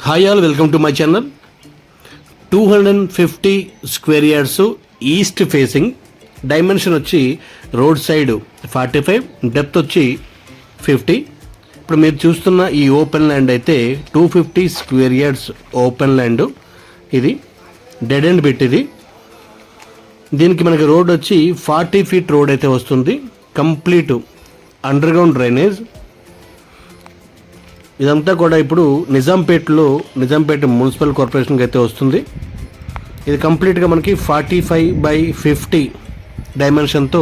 Hi all, welcome to my channel. 250 square yards east facing, dimension వచ్చి road side 45, depth వచ్చి 50. ఇప్పుడు మీరు చూస్తున్న ఈ ఓపెన్ ల్యాండ్ అయితే 250 స్క్వేర్ యార్డ్స్ ఓపెన్ ల్యాండ్. ఇది డెడ్ ఎండ్ బిట్. ఇది దీనికి మనకి రోడ్ వచ్చి 40 ఫీట్ రోడ్ అయితే వస్తుంది. Complete under ground drainage. ఇదంతా కూడా ఇప్పుడు నిజాంపేట మున్సిపల్ కార్పొరేషన్కి అయితే వస్తుంది. ఇది కంప్లీట్గా మనకి 45/50 డైమెన్షన్తో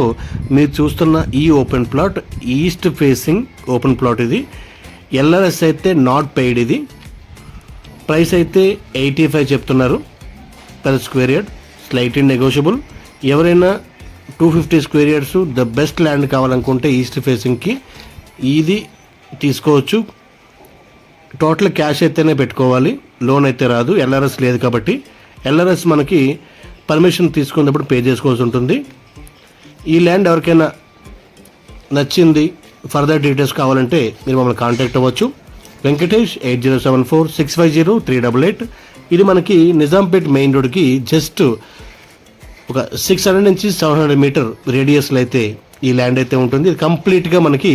మీరు చూస్తున్న ఈ open plot east facing open plot. ఇది ఎల్ఆర్ఎస్ అయితే నాట్ పెయిడ్. ఇది ప్రైస్ అయితే 85 చెప్తున్నారు per square yard, slightly negotiable. ఎవరైనా 250 square yards the best land కావాలనుకుంటే ఈస్ట్ ఫేసింగ్కి ఇది తీసుకోవచ్చు. టోటల్ క్యాష్ అయితేనే పెట్టుకోవాలి, లోన్ అయితే రాదు. ఎల్ఆర్ఎస్ లేదు కాబట్టి ఎల్ఆర్ఎస్ మనకి పర్మిషన్ తీసుకున్నప్పుడు పే చేసుకోవాల్సి ఉంటుంది. ఈ ల్యాండ్ ఎవరికైనా నచ్చింది, ఫర్దర్ డీటెయిల్స్ కావాలంటే మీరు మమ్మల్ని కాంటాక్ట్ అవ్వచ్చు. వెంకటేష్ 8074650388. ఇది మనకి నిజాంపేట్ మెయిన్ రోడ్కి జస్ట్ ఒక 600 నుంచి 700 మీటర్ రేడియస్లో అయితే ఈ ల్యాండ్ అయితే ఉంటుంది. ఇది కంప్లీట్గా మనకి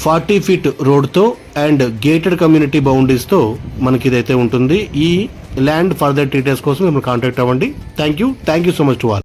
40 ఫీట్ రోడ్తో అండ్ గేటెడ్ కమ్యూనిటీ బౌండరీస్తో మనకి ఇదైతే ఉంటుంది. ఈ ల్యాండ్ ఫర్దర్ డీటెయిల్స్ కోసం మిమ్మల్ని కాంటాక్ట్ అవ్వండి. Thank you so much to all.